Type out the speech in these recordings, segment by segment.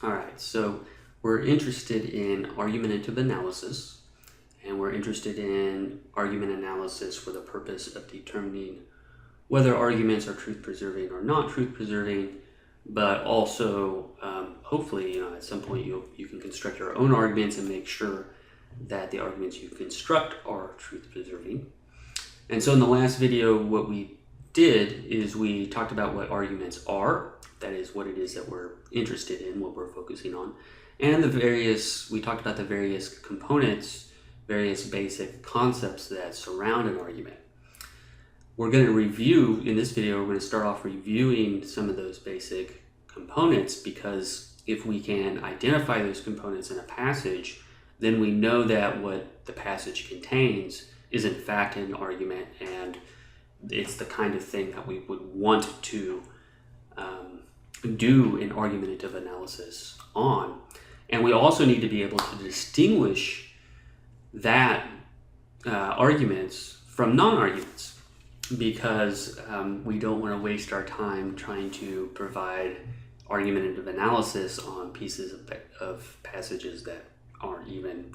All right, so we're interested in argumentative analysis, and we're interested in argument analysis for the purpose of determining whether arguments are truth-preserving or not truth-preserving, but also hopefully, at some point you can construct your own arguments and make sure that the arguments you construct are truth-preserving. And so in the last video, what we did is we talked about what arguments are, that is what it is that we're interested in, what we're focusing on, and we talked about the various components, various basic concepts that surround an argument. We're going to review, in this video, we're going to start off reviewing some of those basic components, because if we can identify those components in a passage, then we know that what the passage contains is in fact an argument, and it's the kind of thing that we would want to do an argumentative analysis on. And we also need to be able to distinguish that arguments from non-arguments, because we don't want to waste our time trying to provide argumentative analysis on pieces of passages that aren't even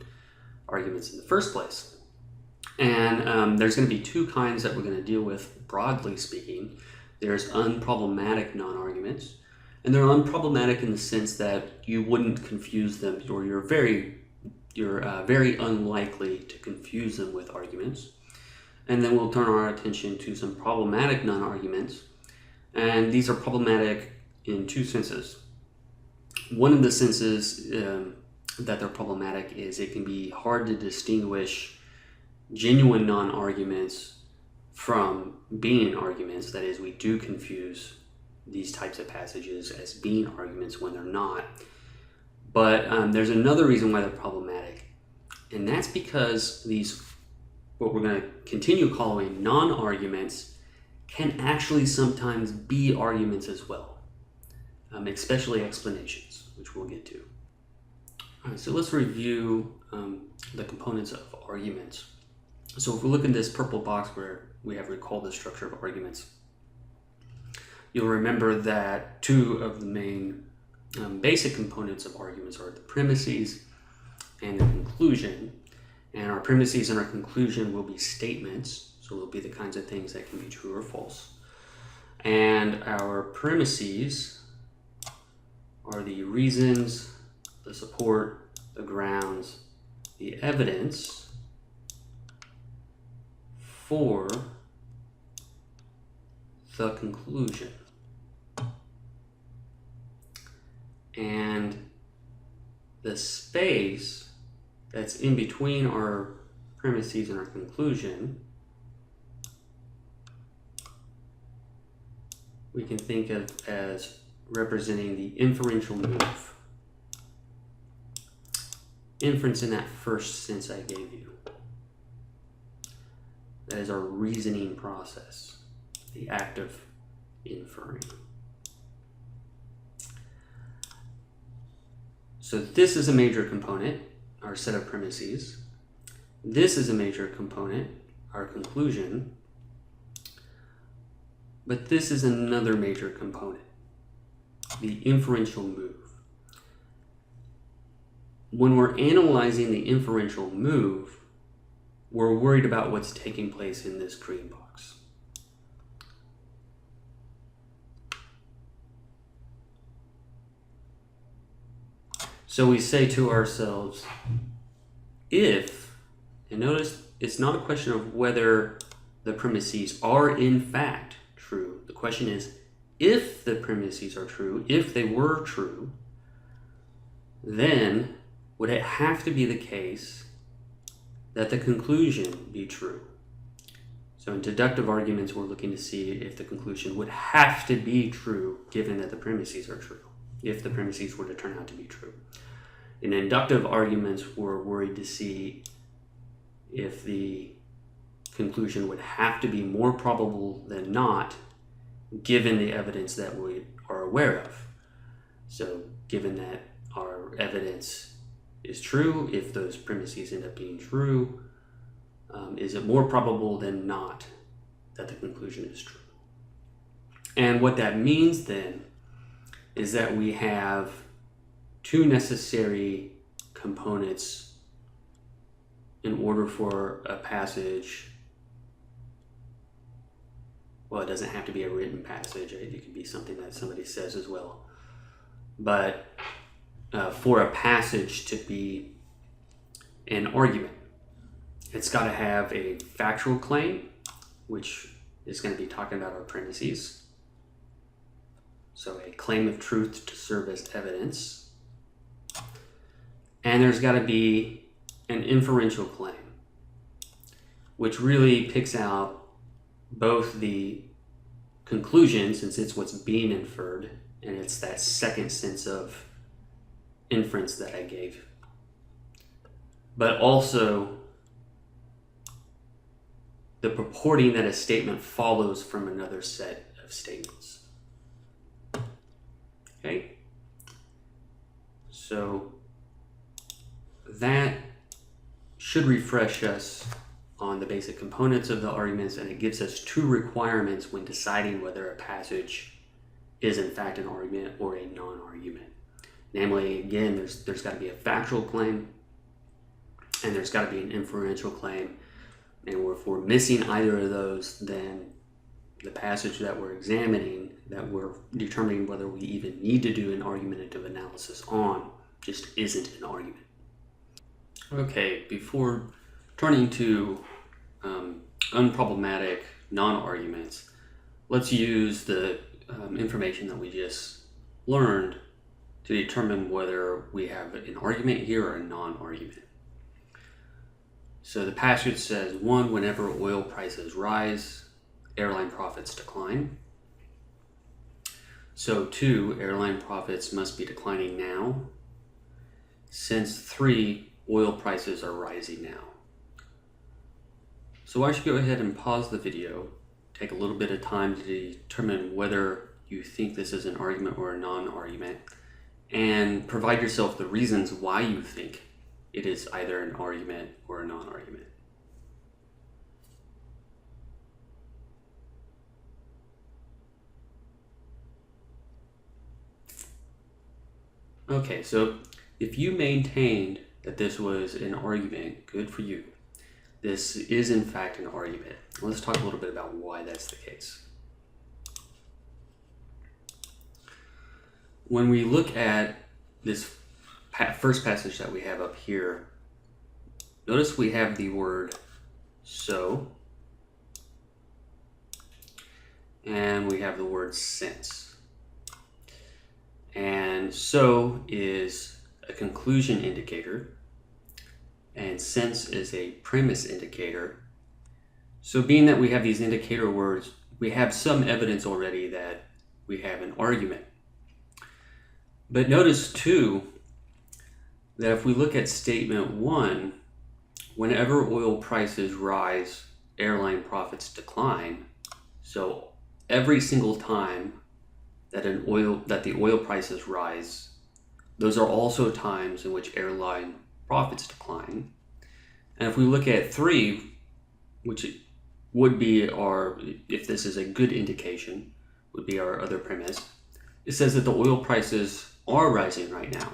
arguments in the first place. And there's going to be two kinds that we're going to deal with, broadly speaking. There's unproblematic non-arguments, and they're unproblematic in the sense that you wouldn't confuse them, or you're very unlikely to confuse them with arguments. And then we'll turn our attention to some problematic non-arguments, and these are problematic in two senses. One of the senses that they're problematic is it can be hard to distinguish genuine non-arguments from being arguments. That is, we do confuse these types of passages as being arguments when they're not. But there's another reason why they're problematic, and that's because these, what we're going to continue calling non-arguments, can actually sometimes be arguments as well, especially explanations, which we'll get to. All right, so let's review the components of arguments. So if we look in this purple box where we have recalled the structure of arguments, you'll remember that two of the main basic components of arguments are the premises and the conclusion. And our premises and our conclusion will be statements, so they'll be the kinds of things that can be true or false. And our premises are the reasons, the support, the grounds, the evidence for the conclusion. And the space that's in between our premises and our conclusion, we can think of as representing the inferential move. Inference in that first sense I gave you. That is our reasoning process, the act of inferring. So this is a major component, our set of premises. This is a major component, our conclusion. But this is another major component, the inferential move. When we're analyzing the inferential move, we're worried about what's taking place in this green box. So we say to ourselves, if, and notice it's not a question of whether the premises are in fact true. The question is, if the premises are true, if they were true, then would it have to be the case that the conclusion be true? So in deductive arguments, we're looking to see if the conclusion would have to be true given that the premises are true, if the premises were to turn out to be true. In inductive arguments, we're worried to see if the conclusion would have to be more probable than not given the evidence that we are aware of. So given that our evidence is true, if those premises end up being true, is it more probable than not that the conclusion is true? And what that means then is that we have two necessary components in order for a passage. Well, it doesn't have to be a written passage. It can be something that somebody says as well. But for a passage to be an argument, it's got to have a factual claim, which is going to be talking about our premises. So a claim of truth to serve as evidence. And there's got to be an inferential claim, which really picks out both the conclusion, since it's what's being inferred, and it's that second sense of inference that I gave, but also the purporting that a statement follows from another set of statements. Okay? So that should refresh us on the basic components of the arguments, and it gives us two requirements when deciding whether a passage is in fact an argument or a non-argument. Namely, again, there's got to be a factual claim, and there's got to be an inferential claim. And if we're missing either of those, then the passage that we're examining, that we're determining whether we even need to do an argumentative analysis on, just isn't an argument. Okay, before turning to unproblematic non-arguments, let's use the information that we just learned to determine whether we have an argument here or a non-argument. So the passage says, 1, whenever oil prices rise, airline profits decline. So 2, airline profits must be declining now, since 3, oil prices are rising now. So I should go ahead and pause the video, take a little bit of time to determine whether you think this is an argument or a non-argument, and provide yourself the reasons why you think it is either an argument or a non-argument. Okay, so if you maintained that this was an argument, good for you. This is in fact an argument. Let's talk a little bit about why that's the case. When we look at this first passage that we have up here, notice we have the word so, and we have the word since. And so is a conclusion indicator, and since is a premise indicator. So being that we have these indicator words, we have some evidence already that we have an argument. But notice too that if we look at statement 1, whenever oil prices rise, airline profits decline. So every single time that the oil prices rise, those are also times in which airline profits decline. And if we look at 3, which would be our, if this is a good indication, would be our other premise, it says that the oil prices are rising right now.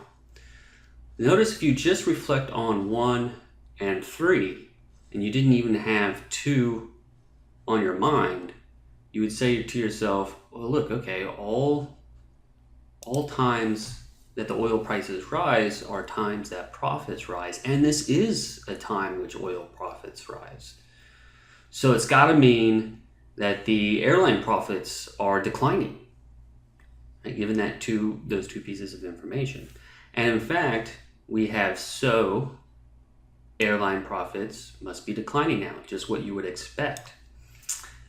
Notice if you just reflect on 1 and 3, and you didn't even have 2 on your mind, you would say to yourself, well, look, okay, all times that the oil prices rise are times that profits rise, and this is a time in which oil profits rise. So it's got to mean that the airline profits are declining, right, given that those two pieces of information. And in fact, we have so airline profits must be declining now, just what you would expect.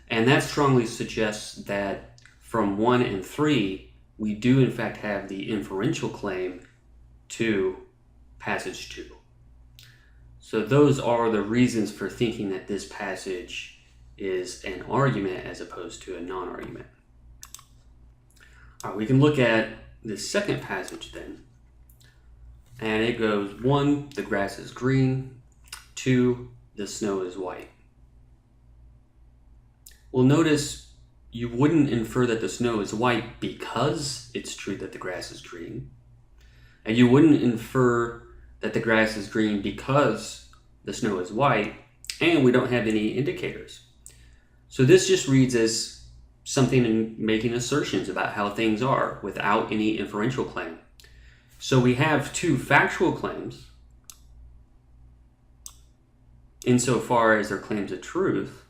And that strongly suggests that from 1 and 3, we do in fact have the inferential claim to passage 2. So those are the reasons for thinking that this passage is an argument as opposed to a non-argument. All right, we can look at the second passage then. And it goes, 1, the grass is green. 2, the snow is white. Well, notice you wouldn't infer that the snow is white because it's true that the grass is green. And you wouldn't infer that the grass is green because the snow is white, and we don't have any indicators. So this just reads as something in making assertions about how things are without any inferential claim. So we have two factual claims insofar as they're claims of truth.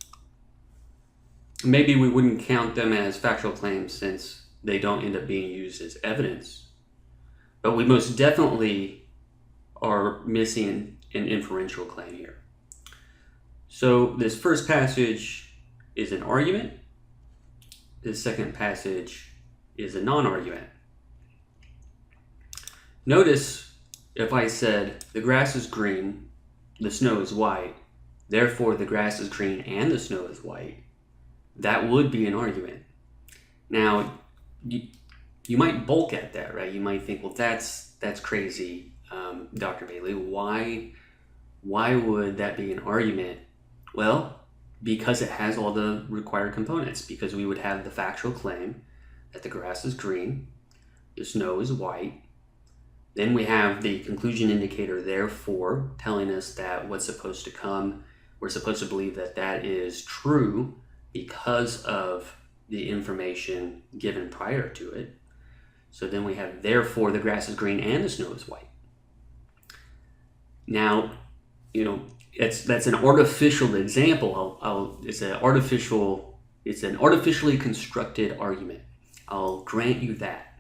Maybe we wouldn't count them as factual claims since they don't end up being used as evidence. But we most definitely are missing an inferential claim here. So this first passage is an argument. This second passage is a non-argument. Notice if I said the grass is green, the snow is white, therefore the grass is green and the snow is white, that would be an argument. Now, you might balk at that, right? You might think, well, that's crazy, Dr. Bailey. Why would that be an argument? Well, because it has all the required components, because we would have the factual claim that the grass is green, the snow is white. Then we have the conclusion indicator, therefore, telling us that what's supposed to come, we're supposed to believe that that is true because of the information given prior to it. So then we have, therefore, the grass is green and the snow is white. Now, that's an artificial example. It's an artificially constructed argument. I'll grant you that.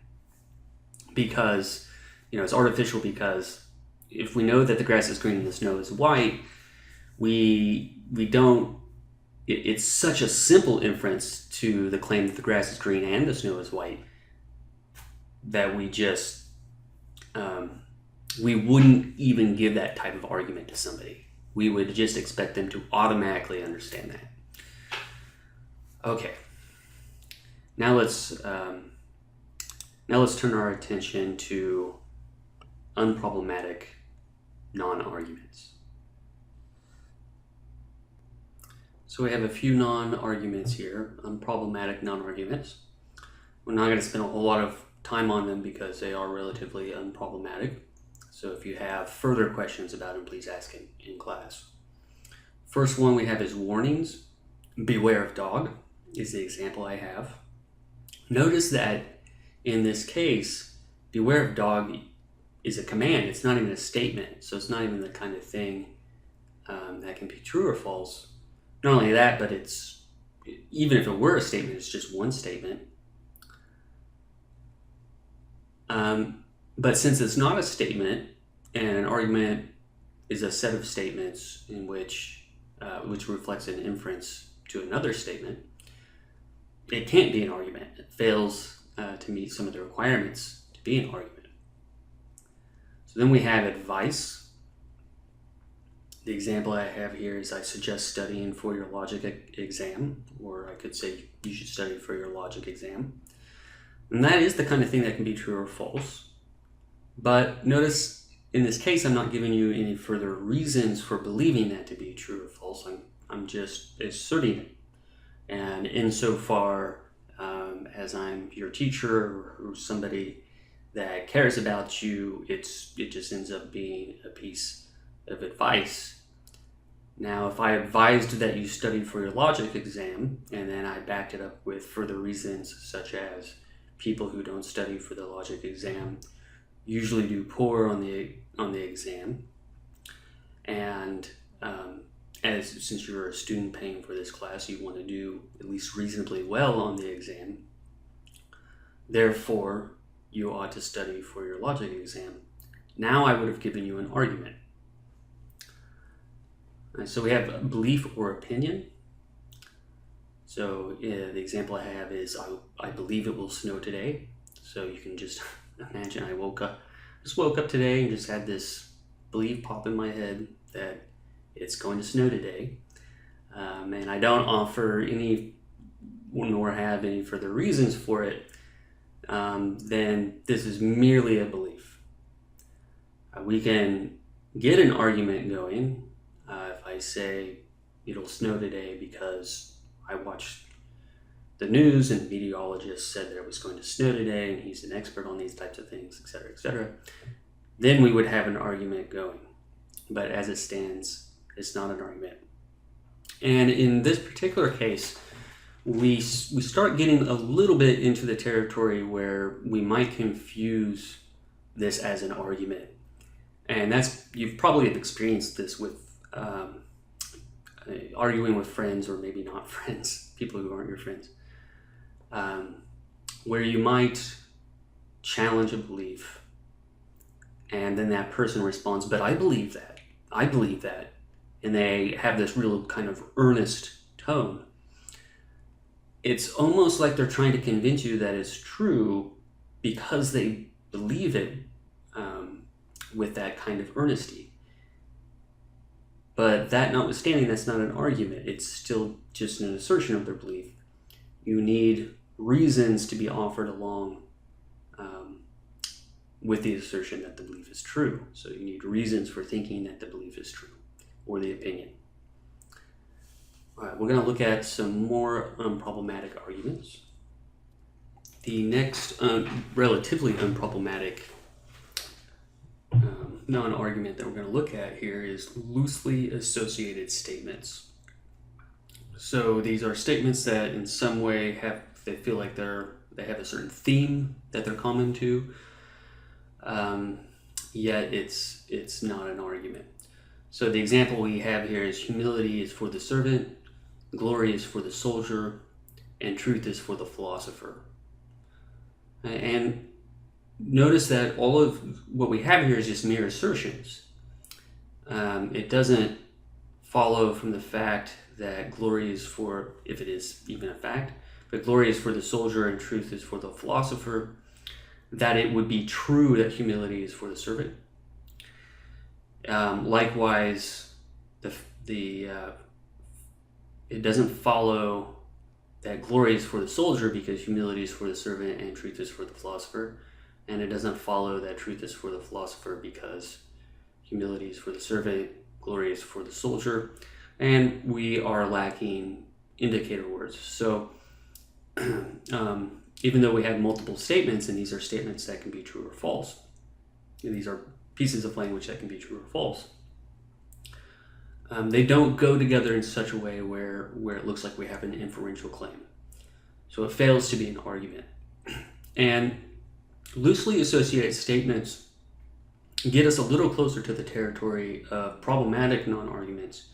Because, it's artificial because if we know that the grass is green and the snow is white, it's such a simple inference to the claim that the grass is green and the snow is white that we just, we wouldn't even give that type of argument to somebody. We would just expect them to automatically understand that. Okay. Now let's turn our attention to unproblematic non-arguments. So we have a few non-arguments here, unproblematic non-arguments. We're not going to spend a whole lot of time on them because they are relatively unproblematic. So if you have further questions about them, please ask in class. First one we have is warnings. Beware of dog is the example I have. Notice that in this case, beware of dog is a command. It's not even a statement. So it's not even the kind of thing that can be true or false. Not only that, but even if it were a statement, it's just one statement. But since it's not a statement, and an argument is a set of statements in which reflects an inference to another statement, it can't be an argument. It fails to meet some of the requirements to be an argument. So then we have advice. The example I have here is I suggest studying for your logic exam, or I could say you should study for your logic exam. And that is the kind of thing that can be true or false. But notice in this case, I'm not giving you any further reasons for believing that to be true or false. I'm just asserting it. And insofar as I'm your teacher or somebody that cares about you, it just ends up being a piece of advice. Now, if I advised that you studied for your logic exam, and then I backed it up with further reasons such as people who don't study for the logic exam usually do poor on the exam, and since you're a student paying for this class, you want to do at least reasonably well on the exam. Therefore, you ought to study for your logic exam. Now I would have given you an argument. So we have belief or opinion. So the example I have is I believe it will snow today. So you can just imagine I woke up today and just had this belief pop in my head that it's going to snow today. And I don't offer any nor have any further reasons for it. Then this is merely a belief. We can get an argument going if I say it'll snow today because I watched the news and the meteorologist said that it was going to snow today and he's an expert on these types of things, etc., etc. then we would have an argument going. But as it stands, it's not an argument. And in this particular case, we start getting a little bit into the territory where we might confuse this as an argument. And you've probably experienced this with arguing with friends, or maybe not friends, people who aren't your friends, where you might challenge a belief, and then that person responds, but I believe that, and they have this real kind of earnest tone. It's almost like they're trying to convince you that it's true because they believe it with that kind of earnesty. But that notwithstanding, that's not an argument. It's still just an assertion of their belief. You need reasons to be offered along with the assertion that the belief is true. So you need reasons for thinking that the belief is true, or the opinion. All right, we're going to look at some more unproblematic arguments. The next relatively unproblematic non-argument that we're going to look at here is loosely associated statements. So these are statements that in some way they feel like they have a certain theme that they're common to, yet it's not an argument. So the example we have here is humility is for the servant, glory is for the soldier, and truth is for the philosopher. And notice that all of what we have here is just mere assertions. It doesn't follow from the fact that glory is for, if it is even a fact, but glory is for the soldier and truth is for the philosopher, that it would be true that humility is for the servant. Likewise, it doesn't follow that glory is for the soldier because humility is for the servant and truth is for the philosopher. And it doesn't follow that truth is for the philosopher because humility is for the servant, glory is for the soldier, and we are lacking indicator words. So even though we have multiple statements, and these are statements that can be true or false, and these are pieces of language that can be true or false, they don't go together in such a way where it looks like we have an inferential claim. So it fails to be an argument. And loosely associated statements get us a little closer to the territory of problematic non-arguments,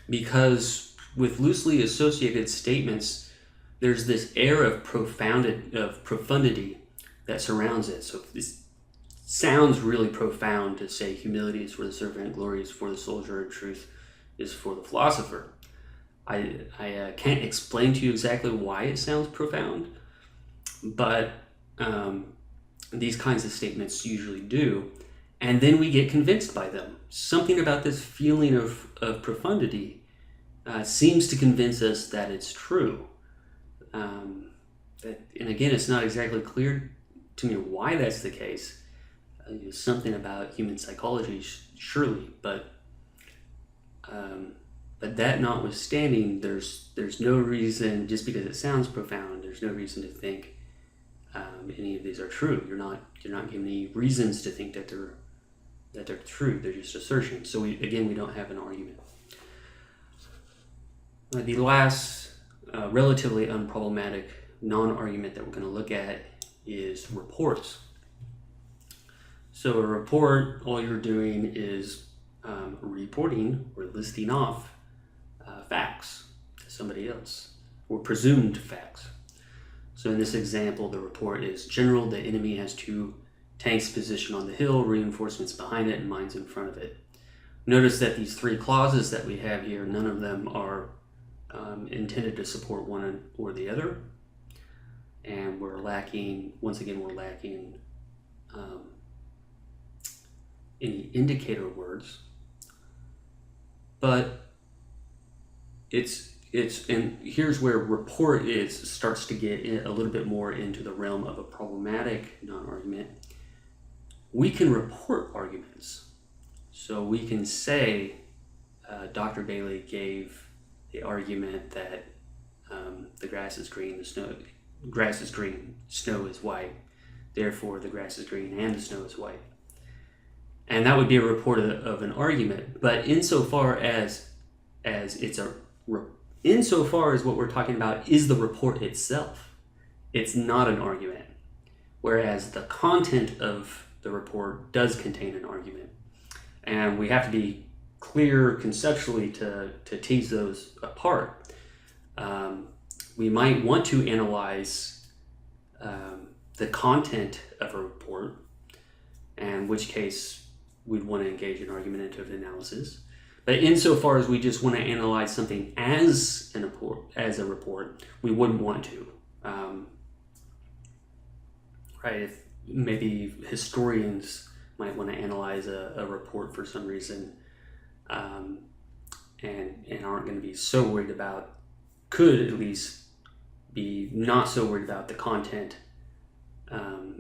because with loosely associated statements, there's this air of profundity that surrounds it. So this sounds really profound to say humility is for the servant, glory is for the soldier, and truth is for the philosopher. I can't explain to you exactly why it sounds profound, but these kinds of statements usually do, and then we get convinced by them. Something about this feeling of profundity seems to convince us that it's true. And again, it's not exactly clear to me why that's the case. Something about human psychology, surely, but that notwithstanding, there's no reason, just because it sounds profound, there's no reason to think any of these are true. You're not given any reasons to think that they're true. They're just assertions. So we don't have an argument. The last relatively unproblematic non-argument that we're going to look at is reports. So a report, all you're doing is reporting or listing off facts to somebody else, or presumed facts. So in this example, the report is: General, the enemy has 2 tanks positioned on the hill, reinforcements behind it, and mines in front of it. Notice that these 3 clauses that we have here, none of them are intended to support one or the other. And we're lacking any indicator words. But and here's where report starts to get a little bit more into the realm of a problematic non-argument. We can report arguments. So we can say Dr. Bailey gave the argument that the grass is green, snow is white. Therefore, the grass is green and the snow is white. and that would be a report of an argument. But insofar as insofar as what we're talking about is the report itself, it's not an argument. Whereas the content of the report does contain an argument. And we have to be clear conceptually to tease those apart. We might want to analyze the content of a report, in which case we'd want to engage in argumentative analysis. But insofar as we just want to analyze something as a report, we wouldn't want to. Right? If maybe historians might want to analyze a report for some reason, and aren't going to be so worried about, could at least be not so worried about the content,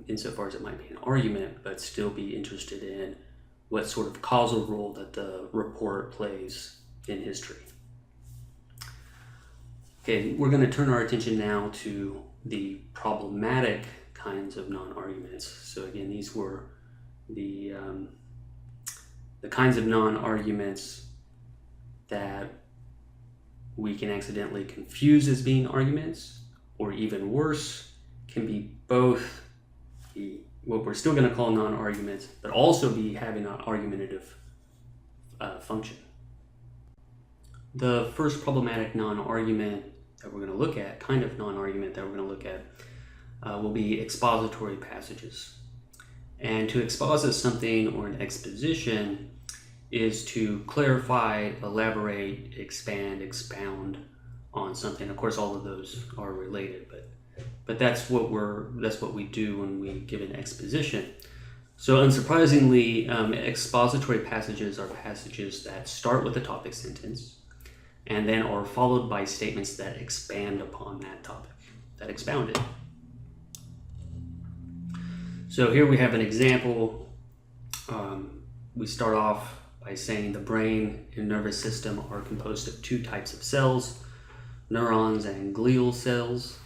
insofar as it might be an argument, but still be interested in what sort of causal role that the report plays in history. Okay, we're going to turn our attention now to the problematic kinds of non-arguments. So again, these were the kinds of non-arguments that we can accidentally confuse as being arguments, or even worse, can be both what we're still going to call non-arguments, but also be having an argumentative function. The first problematic non-argument that we're going to look at, kind of non-argument that we're going to look at, will be expository passages. And to exposit something, or an exposition, is to clarify, elaborate, expand, expound on something. Of course, all of those are related, but that's what we do when we give an exposition. So unsurprisingly, expository passages are passages that start with a topic sentence and then are followed by statements that expand upon that topic, that expound it. So here we have an example. We start off by saying the brain and nervous system are composed of two types of cells, neurons and glial cells.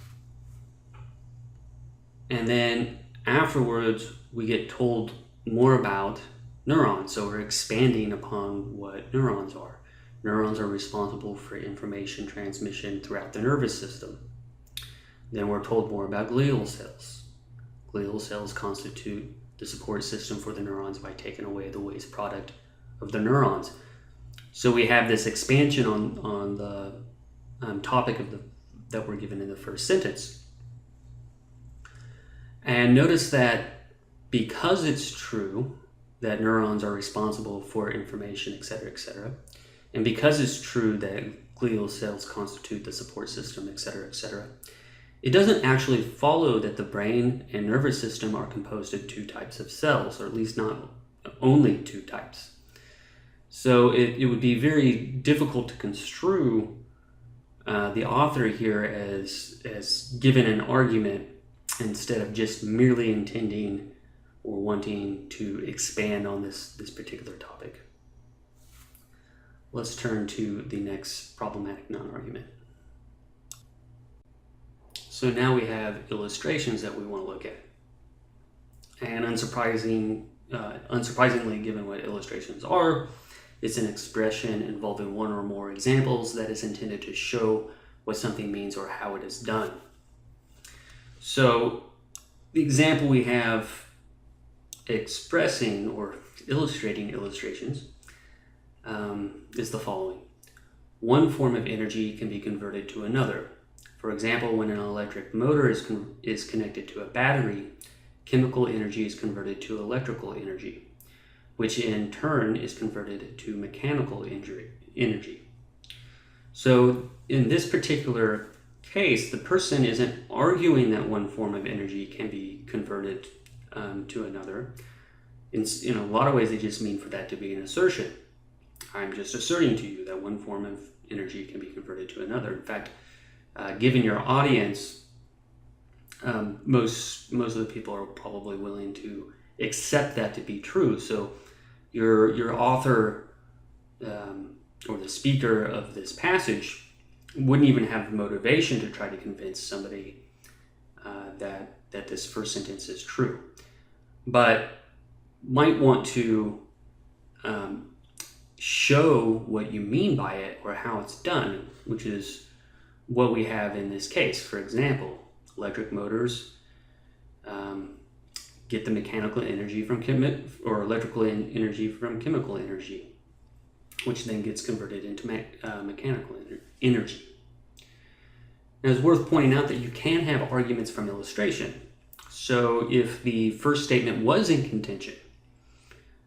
And then afterwards, we get told more about neurons. So we're expanding upon what neurons are. Neurons are responsible for information transmission throughout the nervous system. Then we're told more about glial cells. Glial cells constitute the support system for the neurons by taking away the waste product of the neurons. So we have this expansion on the topic that we're given in the first sentence. And notice that because it's true that neurons are responsible for information, etc., and because it's true that glial cells constitute the support system, etc., it doesn't actually follow that the brain and nervous system are composed of two types of cells, or at least not only two types. So it would be very difficult to construe the author here as given an argument instead of just merely intending or wanting to expand on this particular topic. Let's turn to the next problematic non-argument. So now we have illustrations that we want to look at. And unsurprisingly, given what illustrations are, it's an expression involving one or more examples that is intended to show what something means or how it is done. So the example we have expressing or illustrating illustrations is the following. One form of energy can be converted to another. For example, when an electric motor is connected to a battery, chemical energy is converted to electrical energy, which in turn is converted to mechanical energy. So in this particular case, the person isn't arguing that one form of energy can be converted to another. In a lot of ways, they just mean for that to be an assertion. I'm just asserting to you that one form of energy can be converted to another. In fact, given your audience, most of the people are probably willing to accept that to be true. So your author or the speaker of this passage wouldn't even have the motivation to try to convince somebody that this first sentence is true, but might want to show what you mean by it or how it's done, which is what we have in this case. For example, electric motors get the mechanical energy from electrical energy from chemical energy, which then gets converted into mechanical energy. Now, it's worth pointing out that you can have arguments from illustration. So if the first statement was in contention,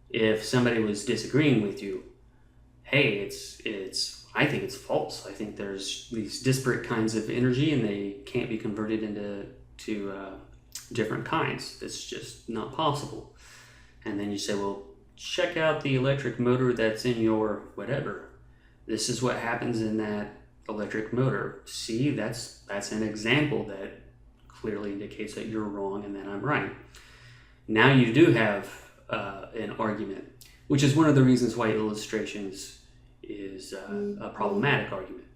if somebody was disagreeing with you, hey, I think it's false. I think there's these disparate kinds of energy and they can't be converted into different kinds. It's just not possible. And then you say, well, check out the electric motor that's in your whatever. This is what happens in that electric motor. See, that's an example that clearly indicates that you're wrong and that I'm right. Now you do have an argument, which is one of the reasons why illustrations is a problematic argument,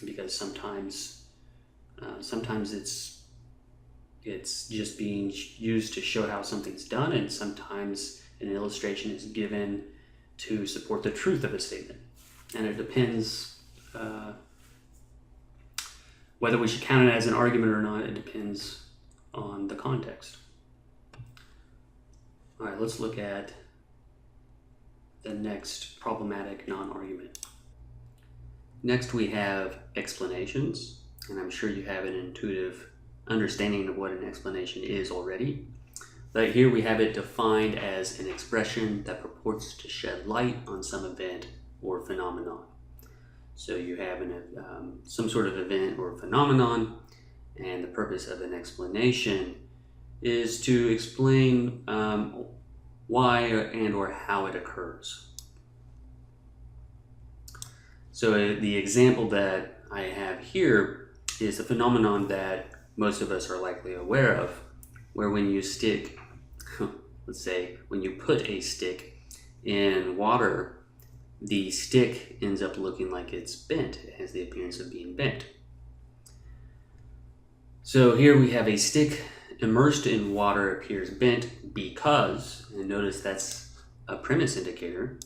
because sometimes it's just being used to show how something's done, and sometimes an illustration is given to support the truth of a statement. And it depends whether we should count it as an argument or not. It depends on the context. All right, let's look at the next problematic non-argument. Next we have explanations, and I'm sure you have an intuitive understanding of what an explanation is already. But here we have it defined as an expression that purports to shed light on some event or phenomenon. So you have some sort of event or phenomenon, and the purpose of an explanation is to explain why and or how it occurs. So the example that I have here is a phenomenon that most of us are likely aware of, where when you stick, let's say, when you put a stick in water, the stick ends up looking like it's bent. It has the appearance of being bent. So here we have a stick immersed in water appears bent because, and notice that's a premise indicator,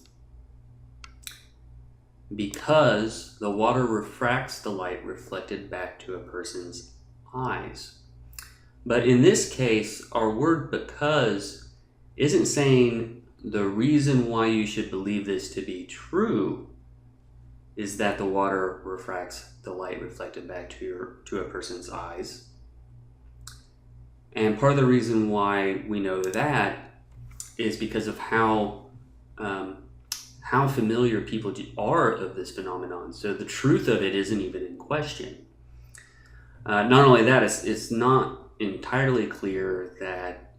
because the water refracts the light reflected back to a person's eyes. But in this case, our word because isn't saying the reason why you should believe this to be true is that the water refracts the light reflected back to a person's eyes. And part of the reason why we know that is because of how familiar people are of this phenomenon. So the truth of it isn't even in question. Not only that, it's not entirely clear that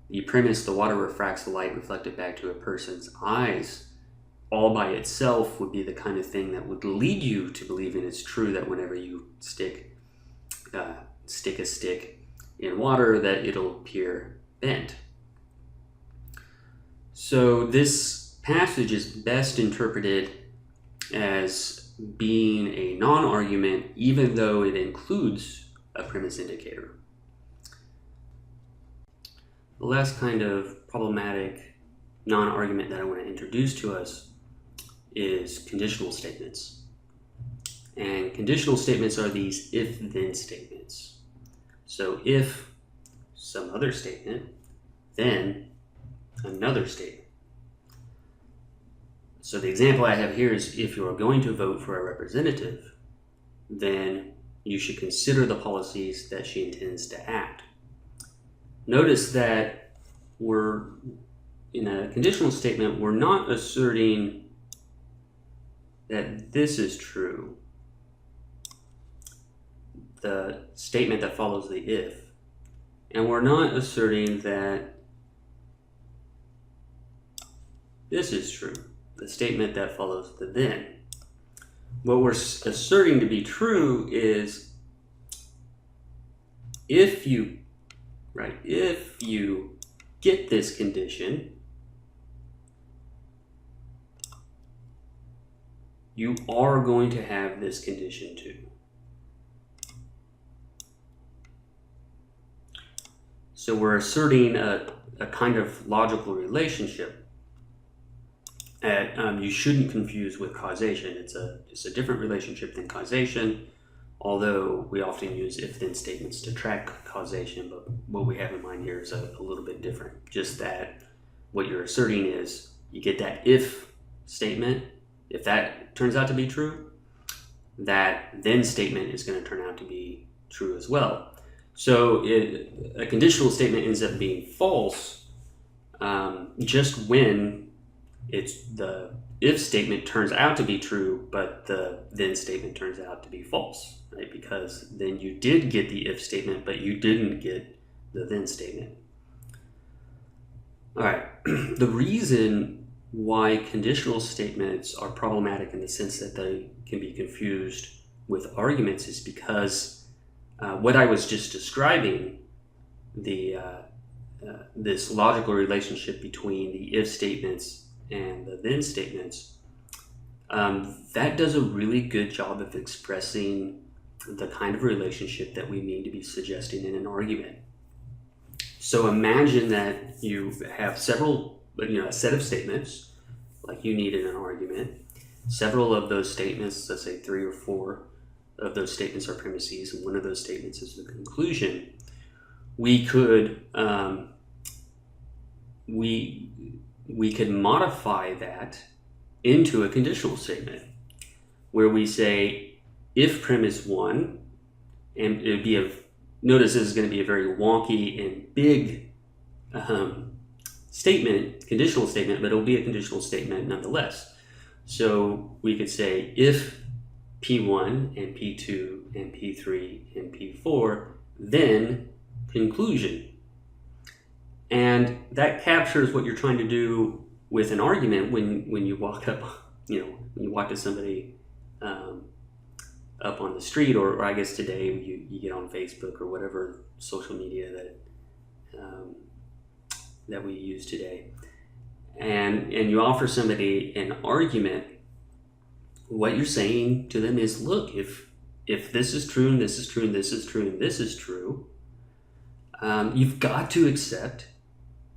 the premise, the water refracts the light reflected back to a person's eyes, all by itself would be the kind of thing that would lead you to believing it's true that whenever you stick a stick in water that it'll appear bent. So this passage is best interpreted as being a non-argument, even though it includes a premise indicator. The last kind of problematic non-argument that I want to introduce to us is conditional statements. And conditional statements are these if-then statements. So if some other statement, then another statement. So the example I have here is if you are going to vote for a representative, then you should consider the policies that she intends to act. Notice that we're in a conditional statement, we're not asserting that this is true, the statement that follows the if, and we're not asserting that this is true, the statement that follows the then. What we're asserting to be true is if you get this condition, you are going to have this condition too. So we're asserting a a kind of logical relationship that you shouldn't confuse with causation. It's a different relationship than causation, although we often use if-then statements to track causation, but what we have in mind here is a little bit different. Just that what you're asserting is you get that if statement. If that turns out to be true, that then statement is going to turn out to be true as well. So a conditional statement ends up being false just when it's the if statement turns out to be true, but the then statement turns out to be false, right? Because then you did get the if statement, but you didn't get the then statement. All right, the reason why conditional statements are problematic in the sense that they can be confused with arguments is because what I was just describing, this logical relationship between the if statements and the then statements, that does a really good job of expressing the kind of relationship that we mean to be suggesting in an argument. So imagine that you have a set of statements like you need in an argument. Several of those statements, let's say 3 or 4 of those statements are premises, and one of those statements is the conclusion. We could we could modify that into a conditional statement where we say if premise 1, and it would be notice this is going to be a very wonky and big statement, conditional statement, but it'll be a conditional statement nonetheless. So we could say if P1 and P2 and P3 and P4, then conclusion. And that captures what you're trying to do with an argument when you walk up, when you walk to somebody up on the street, or I guess today you get on Facebook or whatever social media that we use today, and you offer somebody an argument. What you're saying to them is, look, if this is true and this is true and this is true and this is true, you've got to accept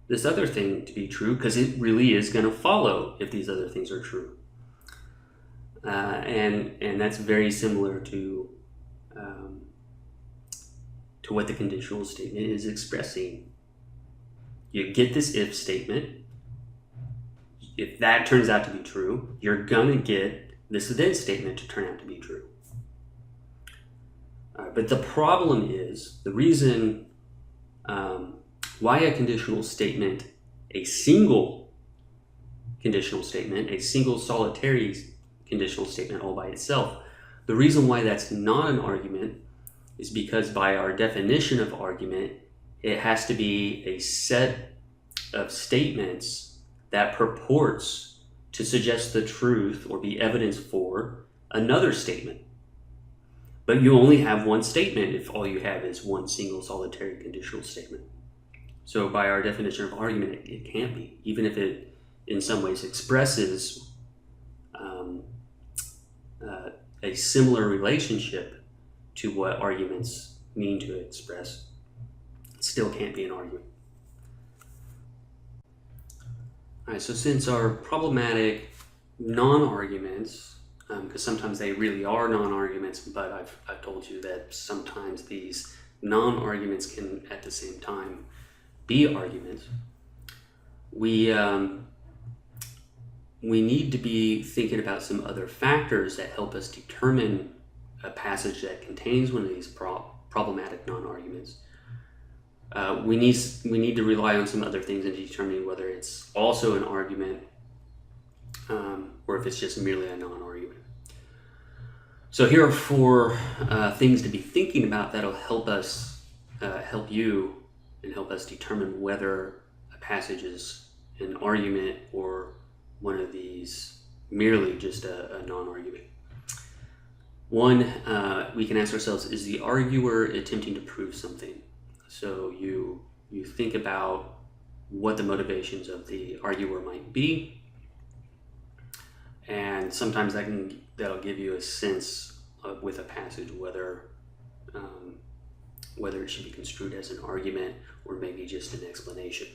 this other thing to be true because it really is going to follow if these other things are true. And that's very similar to what the conditional statement is expressing. You get this if statement. If that turns out to be true, you're going to get this then statement to turn out to be true. But the problem is, the reason why a conditional statement, a single conditional statement, a single solitary conditional statement all by itself, the reason why that's not an argument is because by our definition of argument, it has to be a set of statements that purports to suggest the truth or be evidence for another statement. But you only have one statement if all you have is one single solitary conditional statement. So by our definition of argument, it can't be, even if it in some ways expresses a similar relationship to what arguments mean to express. It still can't be an argument. All right, so since our problematic non-arguments, because sometimes they really are non-arguments, but I've told you that sometimes these non-arguments can at the same time be arguments. We need to be thinking about some other factors that help us determine a passage that contains one of these problematic non-arguments. We need to rely on some other things in determining whether it's also an argument or if it's just merely a non-argument. So here are 4 things to be thinking about that'll help us, help you, and help us determine whether a passage is an argument or one of these merely just a non-argument. 1, we can ask ourselves, is the arguer attempting to prove something? So you think about what the motivations of the arguer might be, and sometimes that'll give you a sense with a passage whether it should be construed as an argument or maybe just an explanation.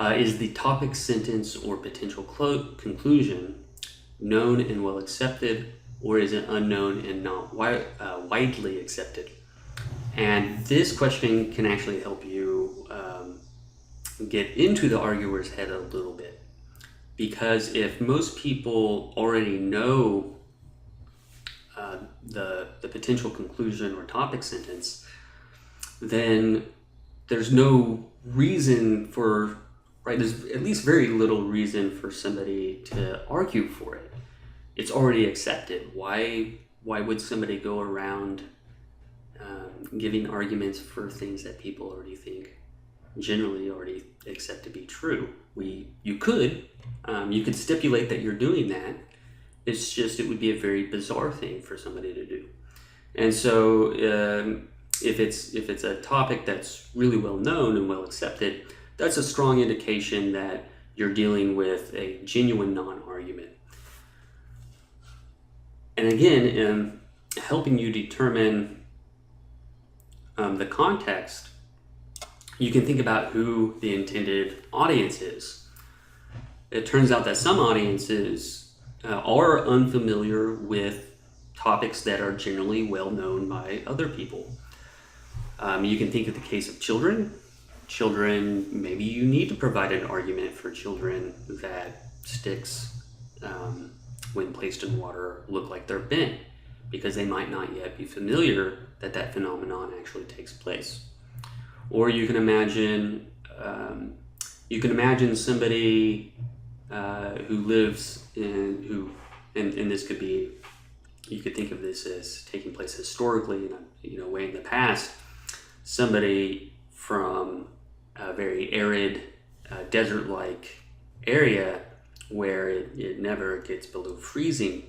Is the topic, sentence, or potential conclusion known and well accepted, or is it unknown and not widely accepted? And this question can actually help you get into the arguer's head a little bit. Because if most people already know the potential conclusion or topic sentence, then there's no reason for, right, there's at least very little reason for somebody to argue for it. It's already accepted. Why would somebody go around giving arguments for things that people already think, generally already accept to be true? You could stipulate that you're doing that. It's just, it would be a very bizarre thing for somebody to do. And so if it's a topic that's really well known and well accepted, that's a strong indication that you're dealing with a genuine non-argument. And again, helping you determine the context, you can think about who the intended audience is. It turns out that some audiences are unfamiliar with topics that are generally well known by other people. You can think of the case of children. Children, maybe you need to provide an argument for children that sticks, when placed in water, look like they're bent, because they might not yet be familiar that phenomenon actually takes place. Or you can imagine somebody who lives in, and this could be, you could think of this as taking place historically in a way in the past. Somebody from a very arid, desert-like area where it never gets below freezing,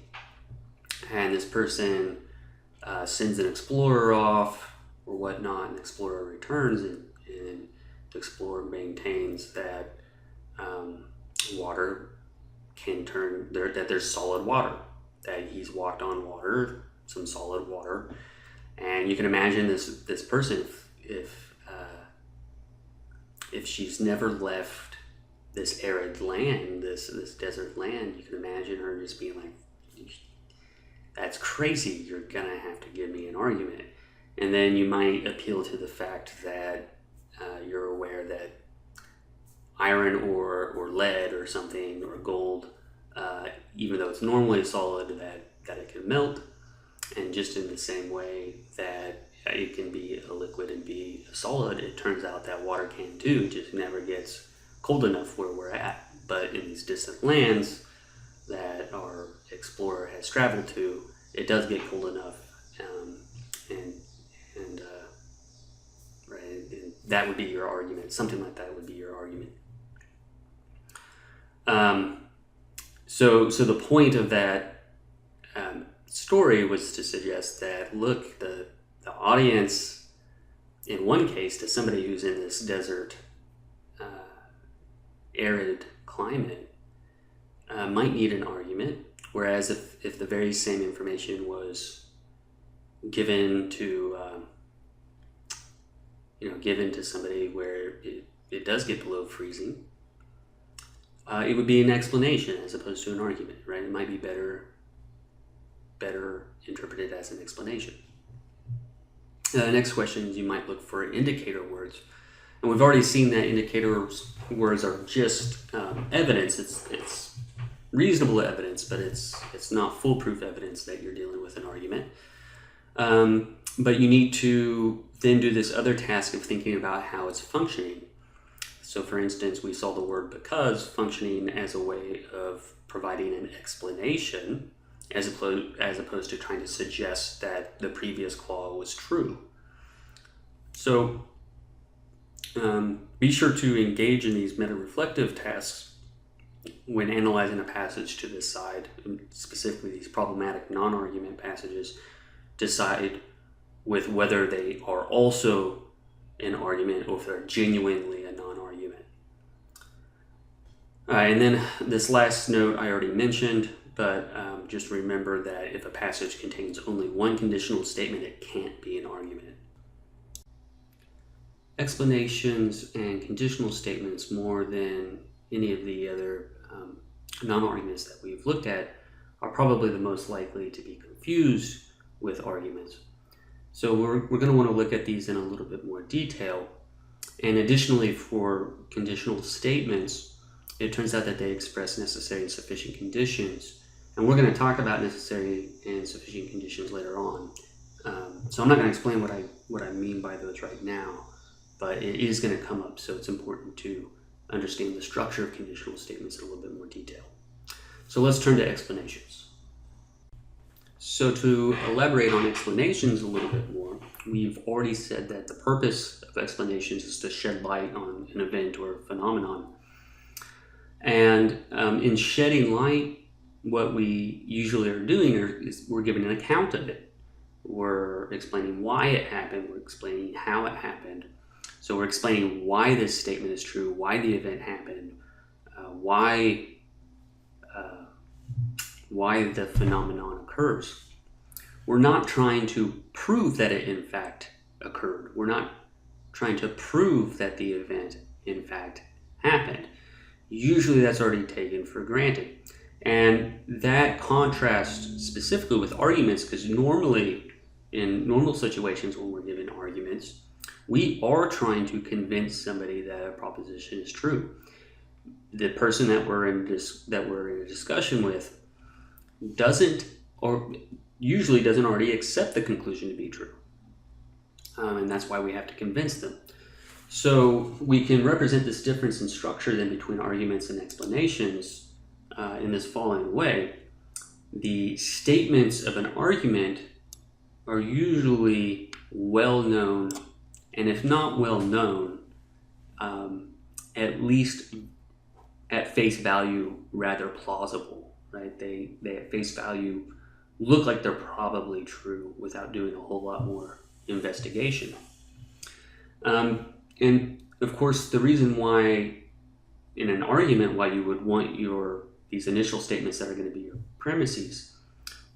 and this person sends an explorer off or whatnot, and the explorer returns, and the explorer maintains that water can turn there, that there's solid water, that he's walked on water, some solid water. And you can imagine this person, if she's never left this arid land, this desert land, you can imagine her just being like, that's crazy, you're gonna have to give me an argument. And then you might appeal to the fact that you're aware that iron or lead or something, or gold, even though it's normally solid, that it can melt. And just in the same way that it can be a liquid and be a solid, it turns out that water can too, just never gets cold enough where we're at. But in these distant lands that our explorer has traveled to, it does get cold enough, and that would be your argument. Something like that would be your argument. So the point of that story was to suggest that, look, the audience, in one case, to somebody who's in this desert, arid climate, might need an argument, whereas if the very same information was given to somebody where it does get below freezing, it would be an explanation as opposed to an argument, right? It might be better interpreted as an explanation. The next question is, you might look for indicator words. And we've already seen that indicator words are just evidence. It's reasonable evidence, but it's not foolproof evidence that you're dealing with an argument. But you need to then do this other task of thinking about how it's functioning. So for instance, we saw the word because functioning as a way of providing an explanation, as opposed to trying to suggest that the previous clause was true. So be sure to engage in these meta-reflective tasks when analyzing a passage to decide, specifically these problematic non-argument passages, decide with whether they are also an argument or if they're genuinely a non-argument. And then this last note I already mentioned, but just remember that if a passage contains only one conditional statement, it can't be an argument. explanations and conditional statements, more than any of the other non-arguments that we've looked at, are probably the most likely to be confused with arguments. So we're going to want to look at these in a little bit more detail. And additionally, for conditional statements, it turns out that they express necessary and sufficient conditions. And we're going to talk about necessary and sufficient conditions later on. So I'm not going to explain what I mean by those right now, but it is going to come up, so it's important to understand the structure of conditional statements in a little bit more detail. So let's turn to explanations. So to elaborate on explanations a little bit more, we've already said that the purpose of explanations is to shed light on an event or phenomenon. And in shedding light, what we usually are doing is we're giving an account of it. We're explaining why it happened. We're explaining how it happened. So we're explaining why this statement is true, why the event happened, why the phenomenon occurs. We're not trying to prove that it in fact occurred. We're not trying to prove that the event in fact happened. Usually that's already taken for granted. And that contrasts specifically with arguments, because normally in normal situations when we're given arguments, we are trying to convince somebody that a proposition is true. The person that we're in a discussion with usually doesn't already accept the conclusion to be true. And that's why we have to convince them. So we can represent this difference in structure then between arguments and explanations in this following way. The statements of an argument are usually well known, and if not well known, at least at face value rather plausible, right? They at face value look like they're probably true without doing a whole lot more investigation. And of course, the reason why in an argument, why you would want these initial statements that are going to be your premises,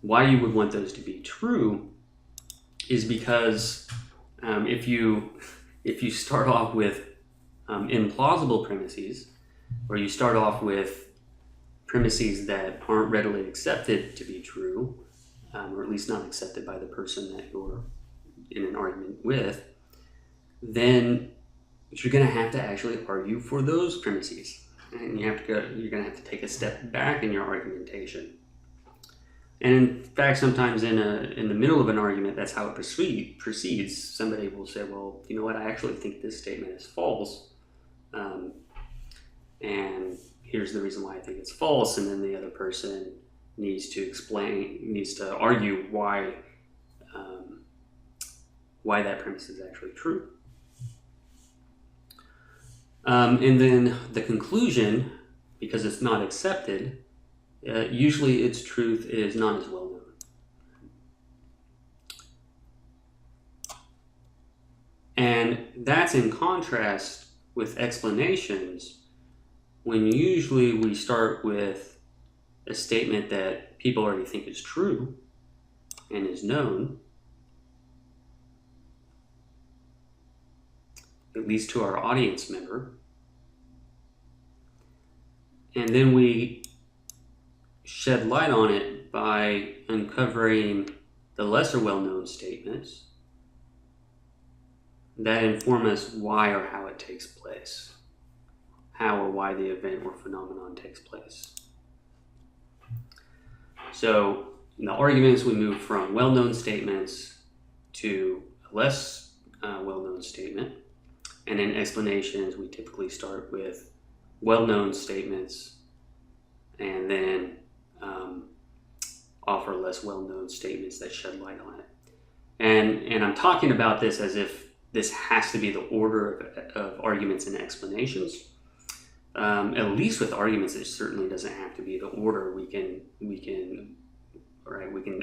why you would want those to be true is because if you start off with implausible premises, or you start off with premises that aren't readily accepted to be true, or at least not accepted by the person that you're in an argument with, then you're going to have to actually argue for those premises. And you're going to have to take a step back in your argumentation. And in fact, sometimes in the middle of an argument, that's how it proceeds. Somebody will say, well, you know what, I actually think this statement is false. And here's the reason why I think it's false. And then the other person needs to argue why that premise is actually true. And then the conclusion, because it's not accepted, usually its truth is not as well known. And that's in contrast with explanations, when usually we start with a statement that people already think is true and is known, at least to our audience member. And then we shed light on it by uncovering the lesser well-known statements that inform us why or how it takes place, how or why the event or phenomenon takes place. So in the arguments, we move from well-known statements to a less well-known statement. And in explanations, we typically start with well-known statements and then offer less well-known statements that shed light on it. And I'm talking about this as if this has to be the order of arguments and explanations. At least with arguments, it certainly doesn't have to be the order. We can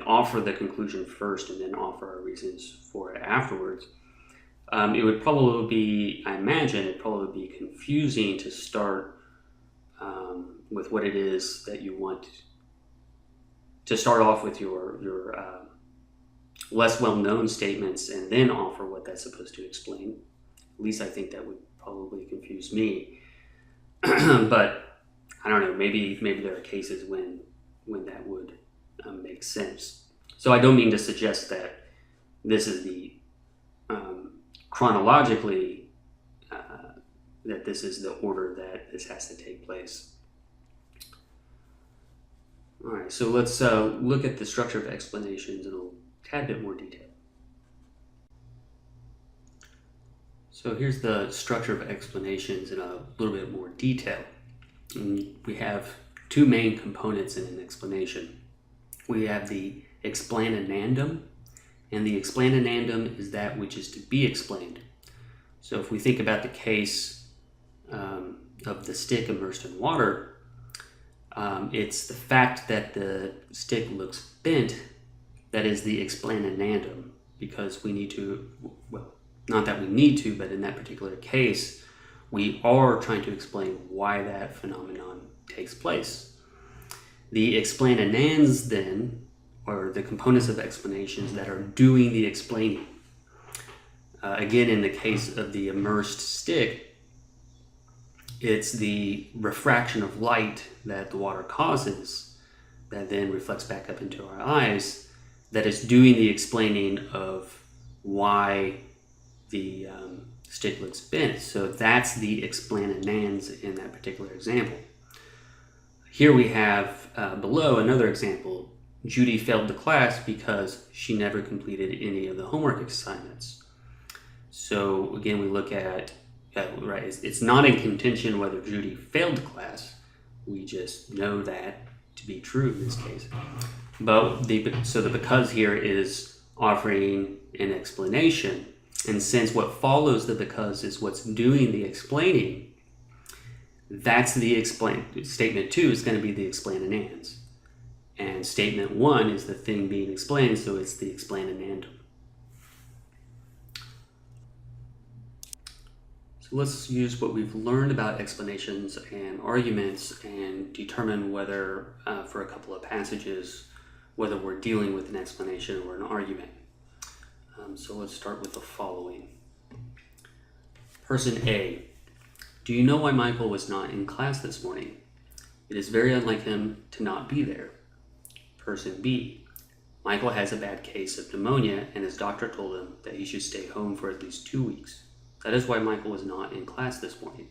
offer the conclusion first and then offer our reasons for it afterwards. It would probably be, I imagine, it'd probably be confusing to start with what it is that you want to start off with your less well-known statements and then offer what that's supposed to explain, least I think that would probably confuse me. But I don't know, maybe there are cases when that would make sense. So I don't mean to suggest that this is the chronologically that this is the order that this has to take place. All right, so let's look at the structure of explanations in a tad bit more detail. So here's the structure of explanations in a little bit more detail. And we have two main components in an explanation. We have the explanandum, and the explanandum is that which is to be explained. So if we think about the case of the stick immersed in water, it's the fact that the stick looks bent that is the explanandum, because we need to, well, not that we need to, but in that particular case, we are trying to explain why that phenomenon takes place. The explanands then, or the components of explanations that are doing the explaining. Again, in the case of the immersed stick, it's the refraction of light that the water causes that then reflects back up into our eyes that is doing the explaining of why the stick looks bent. So that's the explanands in that particular example. Here we have below another example. Judy failed the class because she never completed any of the homework assignments. So again, we look at, right, it's not in contention whether Judy failed the class. We just know that to be true in this case. But so the because here is offering an explanation. And since what follows the because is what's doing the explaining, that's the statement 2 is going to be the explanands. And statement 1 is the thing being explained, so it's the explanandum. So let's use what we've learned about explanations and arguments and determine whether, for a couple of passages, whether we're dealing with an explanation or an argument. So let's start with the following. Person A. Do you know why Michael was not in class this morning? It is very unlike him to not be there. Person B. Michael has a bad case of pneumonia and his doctor told him that he should stay home for at least 2 weeks. That is why Michael was not in class this morning.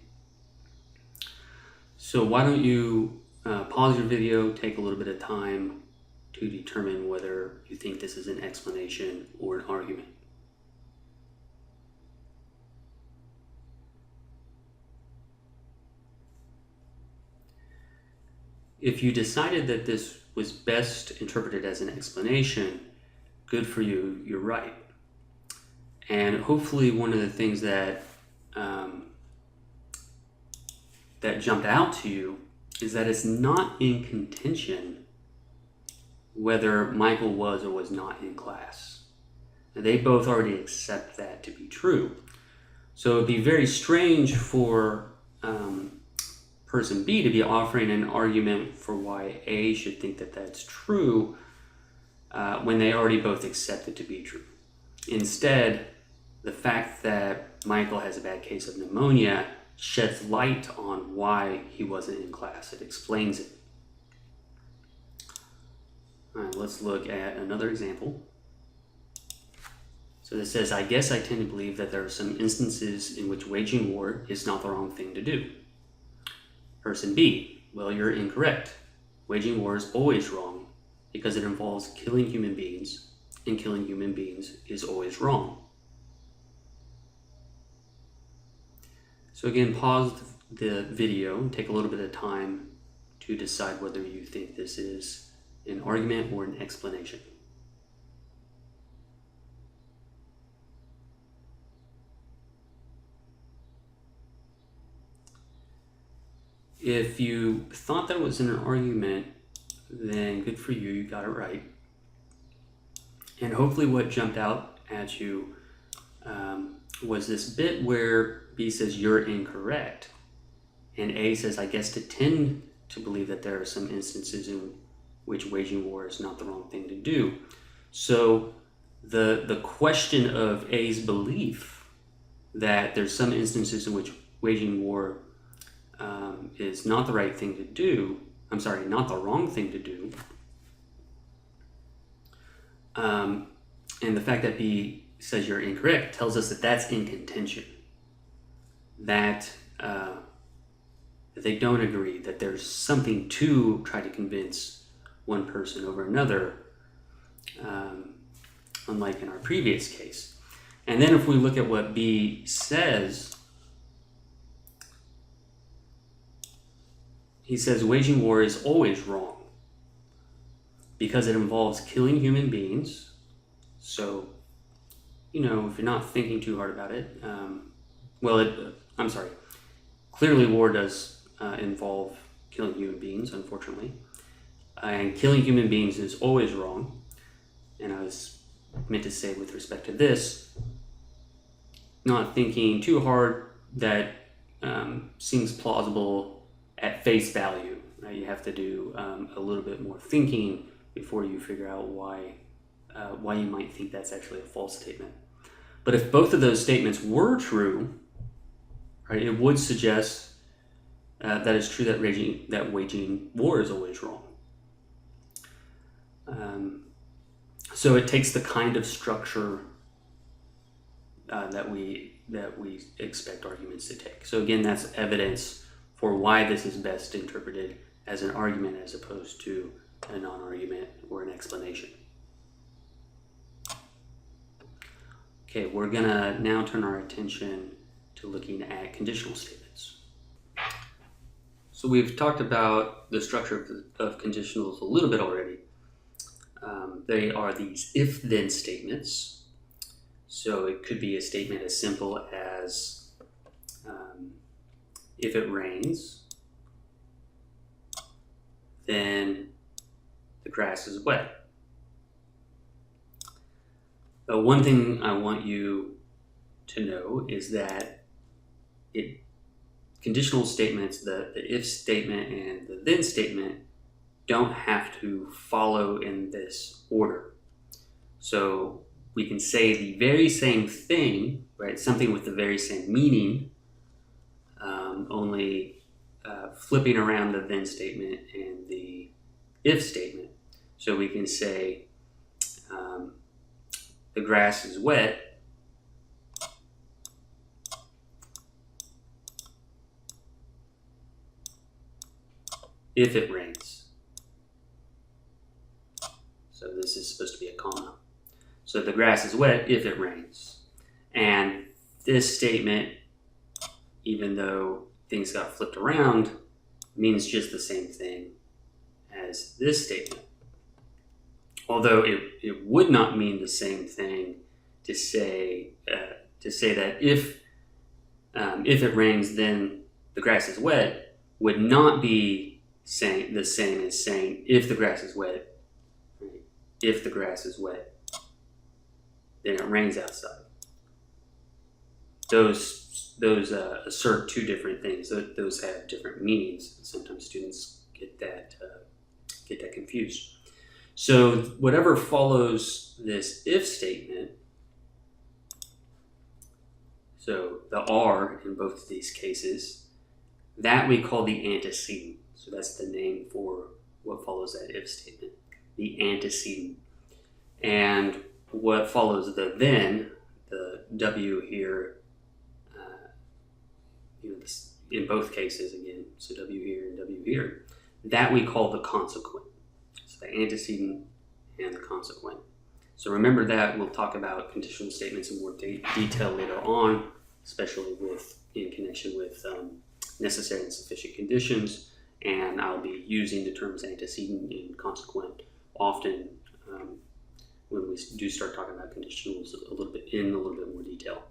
So why don't you pause your video, take a little bit of time to determine whether you think this is an explanation or an argument. If you decided that this was best interpreted as an explanation, good for you, you're right. And hopefully one of the things that that jumped out to you is that it's not in contention whether Michael was or was not in class. And they both already accept that to be true. So it'd be very strange for person B to be offering an argument for why A should think that that's true when they already both accept it to be true. Instead, the fact that Michael has a bad case of pneumonia sheds light on why he wasn't in class. It explains it. All right, let's look at another example. So this says, I guess I tend to believe that there are some instances in which waging war is not the wrong thing to do. Person B, well, you're incorrect. Waging war is always wrong because it involves killing human beings, and killing human beings is always wrong. So again, pause the video and take a little bit of time to decide whether you think this is an argument or an explanation. If you thought that was an argument, then good for you, you got it right. And hopefully what jumped out at you was this bit where B says you're incorrect, and A says, I guess to tend to believe that there are some instances in which waging war is not the wrong thing to do. So the question of A's belief that there's some instances in which waging war is not the right thing to do. I'm sorry, not the wrong thing to do. And the fact that B says you're incorrect tells us that that's in contention. That they don't agree, that there's something to try to convince one person over another, unlike in our previous case. And then if we look at what B says, he says waging war is always wrong because it involves killing human beings. So, if you're not thinking too hard about it, clearly war does involve killing human beings, unfortunately. And killing human beings is always wrong. And I was meant to say with respect to this, not thinking too hard, that seems plausible at face value. Right? You have to do a little bit more thinking before you figure out why you might think that's actually a false statement. But if both of those statements were true, right, it would suggest that it's true that waging war is always wrong. So it takes the kind of structure that we expect arguments to take. So again, that's evidence for why this is best interpreted as an argument as opposed to a non-argument or an explanation. Okay, we're gonna now turn our attention to looking at conditional statements. So we've talked about the structure of conditionals a little bit already. They are these if-then statements. So it could be a statement as simple as if it rains, then the grass is wet. But one thing I want you to know is that conditional statements, the if statement and the then statement, don't have to follow in this order. So we can say the very same thing, right? Something with the very same meaning, only flipping around the then statement and the if statement. So we can say the grass is wet if it rains. So this is supposed to be a comma. So the grass is wet if it rains. And this statement, even though things got flipped around, means just the same thing as this statement. Although it would not mean the same thing to say that if it rains, then the grass is wet, would not be saying the same as saying if the grass is wet. Right? If the grass is wet, then it rains outside. Those assert two different things. Those have different meanings. Sometimes students get that confused. So whatever follows this if statement, so the R in both of these cases, that we call the antecedent. So that's the name for what follows that if statement, the antecedent. And what follows the then, the W here, in both cases again, so W here and W here, that we call the consequent. So the antecedent and the consequent. So remember that. We'll talk about conditional statements in more detail later on, especially in connection with necessary and sufficient conditions. And I'll be using the terms antecedent and consequent often when we do start talking about conditionals in a little bit more detail.